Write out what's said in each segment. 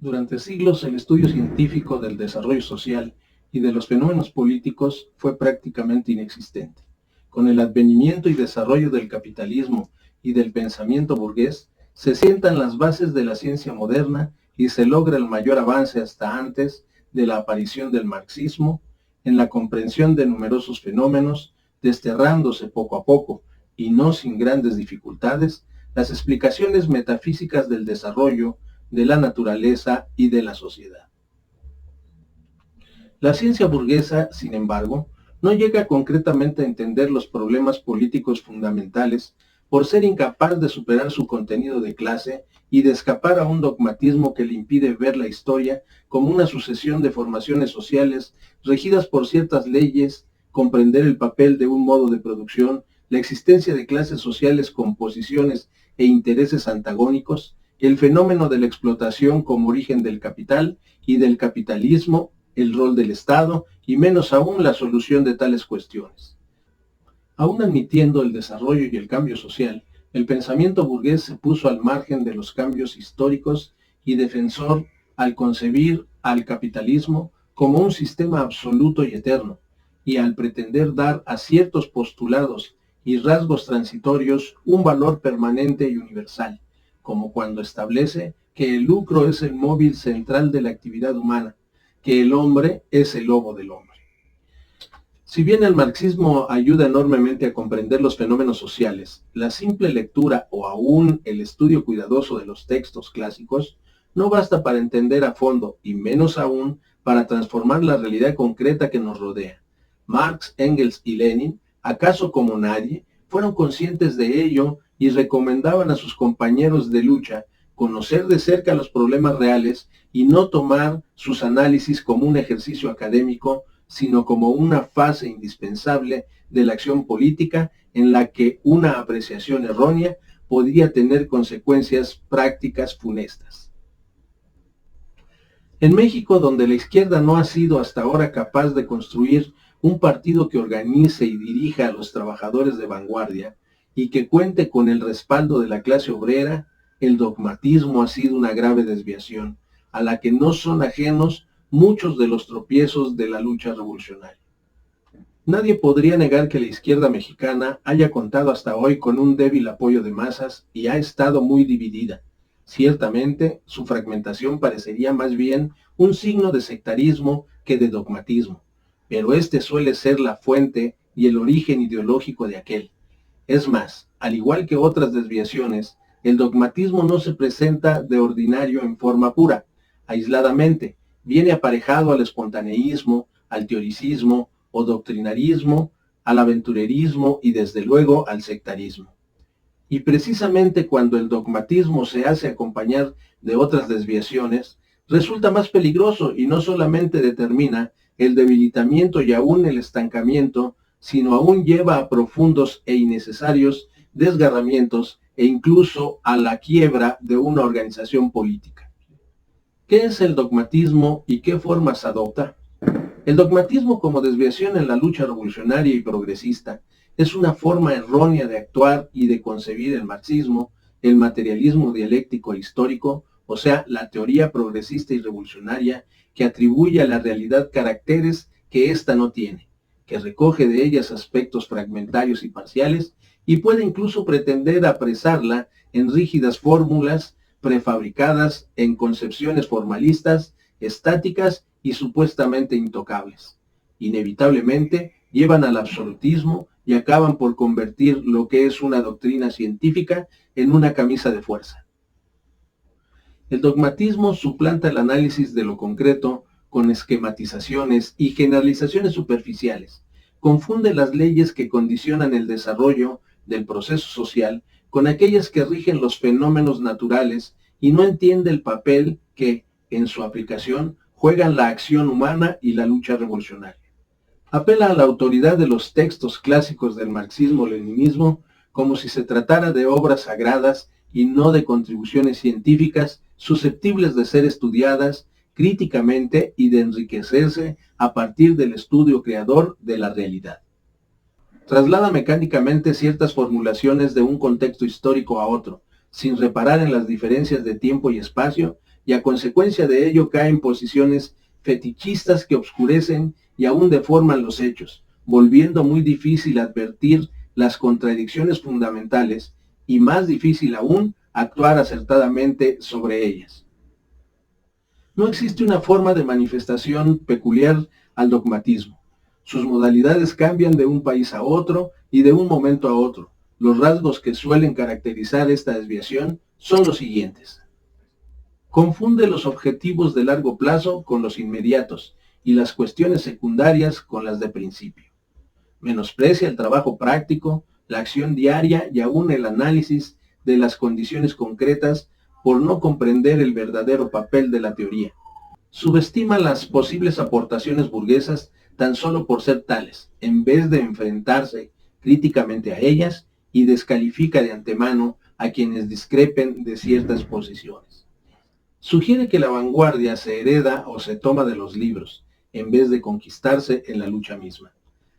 Durante siglos, el estudio científico del desarrollo social y de los fenómenos políticos fue prácticamente inexistente. Con el advenimiento y desarrollo del capitalismo y del pensamiento burgués, se sientan las bases de la ciencia moderna y se logra el mayor avance hasta antes de la aparición del marxismo en la comprensión de numerosos fenómenos, desterrándose poco a poco, y no sin grandes dificultades, las explicaciones metafísicas del desarrollo, de la naturaleza y de la sociedad. La ciencia burguesa, sin embargo, no llega concretamente a entender los problemas políticos fundamentales por ser incapaz de superar su contenido de clase y de escapar a un dogmatismo que le impide ver la historia como una sucesión de formaciones sociales regidas por ciertas leyes, comprender el papel de un modo de producción, la existencia de clases sociales con posiciones e intereses antagónicos, el fenómeno de la explotación como origen del capital y del capitalismo, el rol del Estado y menos aún la solución de tales cuestiones. Aún admitiendo el desarrollo y el cambio social, el pensamiento burgués se puso al margen de los cambios históricos y defensor al concebir al capitalismo como un sistema absoluto y eterno, y al pretender dar a ciertos postulados y rasgos transitorios un valor permanente y universal, como cuando establece que el lucro es el móvil central de la actividad humana, que el hombre es el lobo del hombre. Si bien el marxismo ayuda enormemente a comprender los fenómenos sociales, la simple lectura o aún el estudio cuidadoso de los textos clásicos no basta para entender a fondo, y menos aún para transformar la realidad concreta que nos rodea. Marx, Engels y Lenin, acaso como nadie, fueron conscientes de ello y recomendaban a sus compañeros de lucha conocer de cerca los problemas reales y no tomar sus análisis como un ejercicio académico, sino como una fase indispensable de la acción política en la que una apreciación errónea podría tener consecuencias prácticas funestas. En México, donde la izquierda no ha sido hasta ahora capaz de construir un partido que organice y dirija a los trabajadores de vanguardia y que cuente con el respaldo de la clase obrera, el dogmatismo ha sido una grave desviación, a la que no son ajenos muchos de los tropiezos de la lucha revolucionaria. Nadie podría negar que la izquierda mexicana haya contado hasta hoy con un débil apoyo de masas y ha estado muy dividida. Ciertamente, su fragmentación parecería más bien un signo de sectarismo que de dogmatismo, pero este suele ser la fuente y el origen ideológico de aquel. Es más, al igual que otras desviaciones, el dogmatismo no se presenta de ordinario en forma pura, aisladamente, viene aparejado al espontaneísmo, al teoricismo o doctrinarismo, al aventurerismo y desde luego al sectarismo. Y precisamente cuando el dogmatismo se hace acompañar de otras desviaciones, resulta más peligroso y no solamente determina el debilitamiento y aún el estancamiento, sino aún lleva a profundos e innecesarios desgarramientos e incluso a la quiebra de una organización política. ¿Qué es el dogmatismo y qué formas adopta? El dogmatismo como desviación en la lucha revolucionaria y progresista es una forma errónea de actuar y de concebir el marxismo, el materialismo dialéctico e histórico, o sea, la teoría progresista y revolucionaria que atribuye a la realidad caracteres que ésta no tiene, que recoge de ellas aspectos fragmentarios y parciales y puede incluso pretender apresarla en rígidas fórmulas prefabricadas en concepciones formalistas, estáticas y supuestamente intocables. Inevitablemente llevan al absolutismo y acaban por convertir lo que es una doctrina científica en una camisa de fuerza. El dogmatismo suplanta el análisis de lo concreto con esquematizaciones y generalizaciones superficiales. Confunde las leyes que condicionan el desarrollo del proceso social con aquellas que rigen los fenómenos naturales y no entiende el papel que, en su aplicación, juegan la acción humana y la lucha revolucionaria. Apela a la autoridad de los textos clásicos del marxismo-leninismo como si se tratara de obras sagradas y no de contribuciones científicas susceptibles de ser estudiadas críticamente y de enriquecerse a partir del estudio creador de la realidad. Traslada mecánicamente ciertas formulaciones de un contexto histórico a otro, sin reparar en las diferencias de tiempo y espacio y a consecuencia de ello caen en posiciones fetichistas que obscurecen y aún deforman los hechos, volviendo muy difícil advertir las contradicciones fundamentales y más difícil aún actuar acertadamente sobre ellas. No existe una forma de manifestación peculiar al dogmatismo. Sus modalidades cambian de un país a otro y de un momento a otro. Los rasgos que suelen caracterizar esta desviación son los siguientes. Confunde los objetivos de largo plazo con los inmediatos y las cuestiones secundarias con las de principio. Menosprecia el trabajo práctico, la acción diaria y aún el análisis de las condiciones concretas por no comprender el verdadero papel de la teoría. Subestima las posibles aportaciones burguesas tan solo por ser tales, en vez de enfrentarse críticamente a ellas, y descalifica de antemano a quienes discrepen de ciertas posiciones. Sugiere que la vanguardia se hereda o se toma de los libros, en vez de conquistarse en la lucha misma.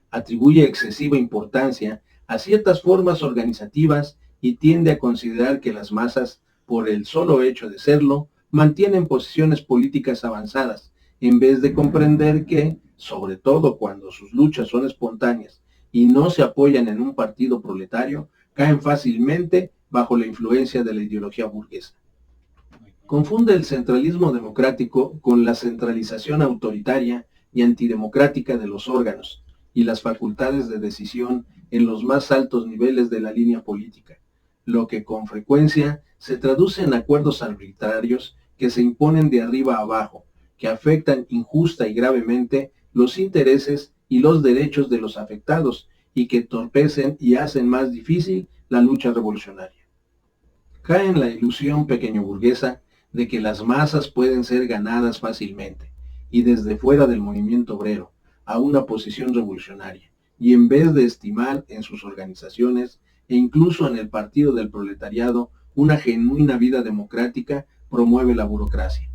Atribuye excesiva importancia a ciertas formas organizativas y tiende a considerar que las masas, por el solo hecho de serlo, mantienen posiciones políticas avanzadas, en vez de comprender que, sobre todo cuando sus luchas son espontáneas y no se apoyan en un partido proletario, caen fácilmente bajo la influencia de la ideología burguesa. Confunde el centralismo democrático con la centralización autoritaria y antidemocrática de los órganos y las facultades de decisión en los más altos niveles de la línea política, lo que con frecuencia se traduce en acuerdos arbitrarios que se imponen de arriba a abajo, que afectan injusta y gravemente los intereses y los derechos de los afectados y que entorpecen y hacen más difícil la lucha revolucionaria. Cae en la ilusión pequeño-burguesa de que las masas pueden ser ganadas fácilmente y desde fuera del movimiento obrero a una posición revolucionaria, y en vez de estimar en sus organizaciones e incluso en el partido del proletariado una genuina vida democrática, promueve la burocracia.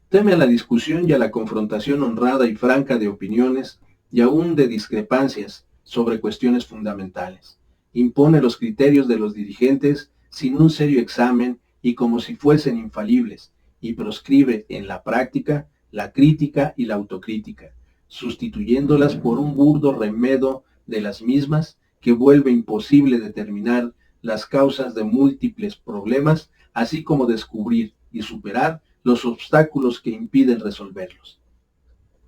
Teme a la discusión y a la confrontación honrada y franca de opiniones y aún de discrepancias sobre cuestiones fundamentales. Impone los criterios de los dirigentes sin un serio examen y como si fuesen infalibles, y proscribe en la práctica la crítica y la autocrítica, sustituyéndolas por un burdo remedo de las mismas que vuelve imposible determinar las causas de múltiples problemas, así como descubrir y superar los obstáculos que impiden resolverlos.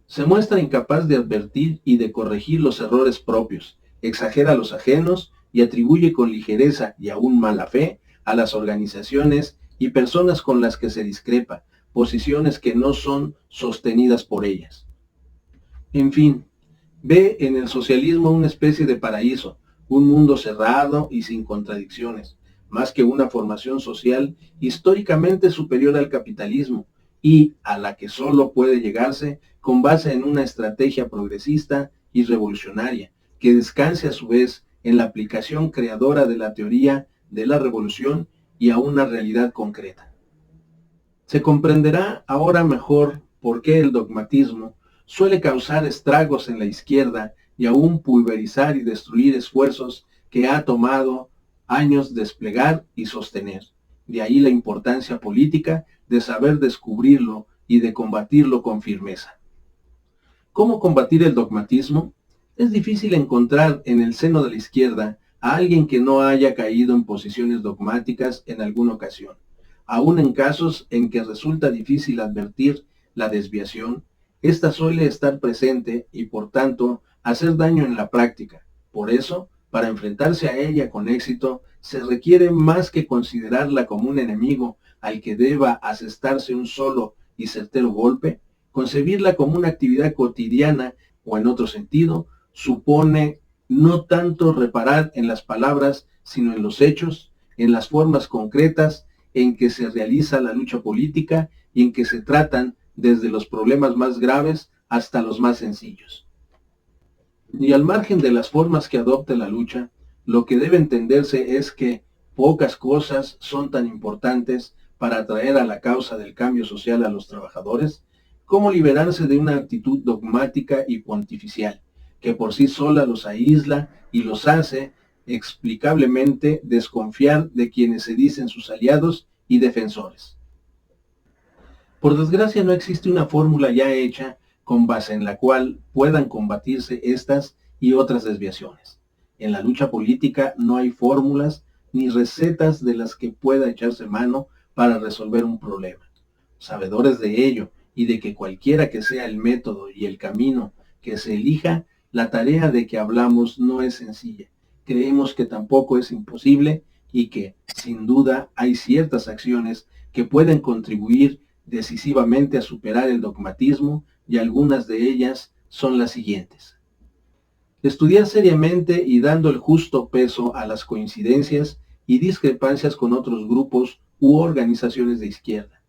Se muestra incapaz de advertir y de corregir los errores propios, exagera los ajenos y atribuye con ligereza y aún mala fe a las organizaciones y personas con las que se discrepa, posiciones que no son sostenidas por ellas. En fin, ve en el socialismo una especie de paraíso, un mundo cerrado y sin contradicciones, más que una formación social históricamente superior al capitalismo y a la que solo puede llegarse con base en una estrategia progresista y revolucionaria, que descanse a su vez en la aplicación creadora de la teoría de la revolución y a una realidad concreta. Se comprenderá ahora mejor por qué el dogmatismo suele causar estragos en la izquierda y aún pulverizar y destruir esfuerzos que ha tomado años desplegar y sostener. De ahí la importancia política de saber descubrirlo y de combatirlo con firmeza. ¿Cómo combatir el dogmatismo? Es difícil encontrar en el seno de la izquierda a alguien que no haya caído en posiciones dogmáticas en alguna ocasión. Aún en casos en que resulta difícil advertir la desviación, esta suele estar presente y por tanto hacer daño en la práctica. Por eso, para enfrentarse a ella con éxito, se requiere más que considerarla como un enemigo al que deba asestarse un solo y certero golpe, concebirla como una actividad cotidiana o en otro sentido, supone no tanto reparar en las palabras, sino en los hechos, en las formas concretas en que se realiza la lucha política y en que se tratan desde los problemas más graves hasta los más sencillos. Y al margen de las formas que adopte la lucha, lo que debe entenderse es que pocas cosas son tan importantes para atraer a la causa del cambio social a los trabajadores como liberarse de una actitud dogmática y pontificial, que por sí sola los aísla y los hace explicablemente desconfiar de quienes se dicen sus aliados y defensores. Por desgracia no existe una fórmula ya hecha con base en la cual puedan combatirse estas y otras desviaciones. En la lucha política no hay fórmulas ni recetas de las que pueda echarse mano para resolver un problema. Sabedores de ello y de que cualquiera que sea el método y el camino que se elija, la tarea de que hablamos no es sencilla. Creemos que tampoco es imposible y que, sin duda, hay ciertas acciones que pueden contribuir decisivamente a superar el dogmatismo y algunas de ellas son las siguientes. Estudiar seriamente y dando el justo peso a las coincidencias y discrepancias con otros grupos u organizaciones de izquierda.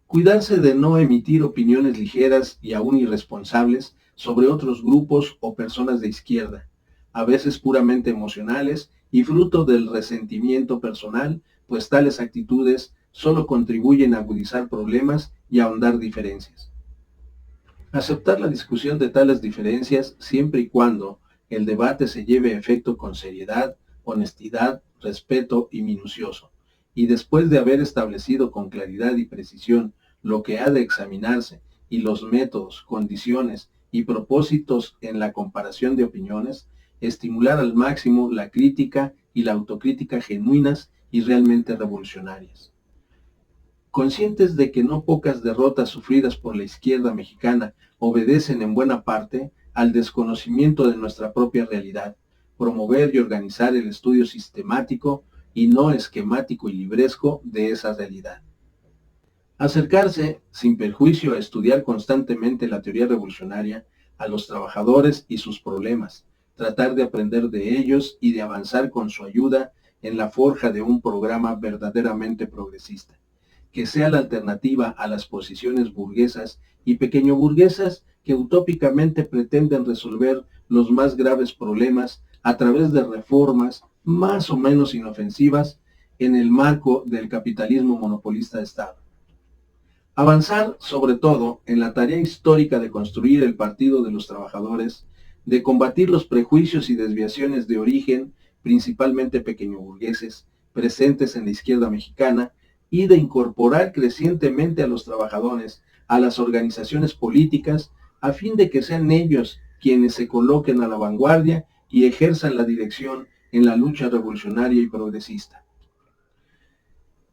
Cuidarse de no emitir opiniones ligeras y aún irresponsables sobre otros grupos o personas de izquierda, a veces puramente emocionales y fruto del resentimiento personal, pues tales actitudes solo contribuyen a agudizar problemas y a ahondar diferencias. Aceptar la discusión de tales diferencias siempre y cuando el debate se lleve a efecto con seriedad, honestidad, respeto y minucioso, y después de haber establecido con claridad y precisión lo que ha de examinarse y los métodos, condiciones y propósitos en la comparación de opiniones, estimular al máximo la crítica y la autocrítica genuinas y realmente revolucionarias. Conscientes de que no pocas derrotas sufridas por la izquierda mexicana obedecen en buena parte al desconocimiento de nuestra propia realidad, promover y organizar el estudio sistemático y no esquemático y libresco de esa realidad. Acercarse, sin perjuicio, a estudiar constantemente la teoría revolucionaria, a los trabajadores y sus problemas, tratar de aprender de ellos y de avanzar con su ayuda en la forja de un programa verdaderamente progresista, que sea la alternativa a las posiciones burguesas y pequeño burguesas que utópicamente pretenden resolver los más graves problemas a través de reformas más o menos inofensivas en el marco del capitalismo monopolista de Estado. Avanzar, sobre todo, en la tarea histórica de construir el Partido de los Trabajadores, de combatir los prejuicios y desviaciones de origen, principalmente pequeñoburgueses, presentes en la izquierda mexicana, y de incorporar crecientemente a los trabajadores a las organizaciones políticas, a fin de que sean ellos quienes se coloquen a la vanguardia y ejerzan la dirección en la lucha revolucionaria y progresista.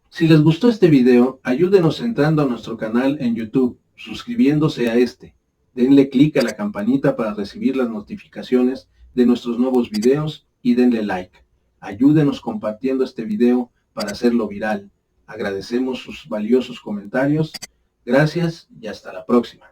Si les gustó este video, ayúdenos entrando a nuestro canal en YouTube, suscribiéndose a este. Denle clic a la campanita para recibir las notificaciones de nuestros nuevos videos y denle like. Ayúdenos compartiendo este video para hacerlo viral. Agradecemos sus valiosos comentarios. Gracias y hasta la próxima.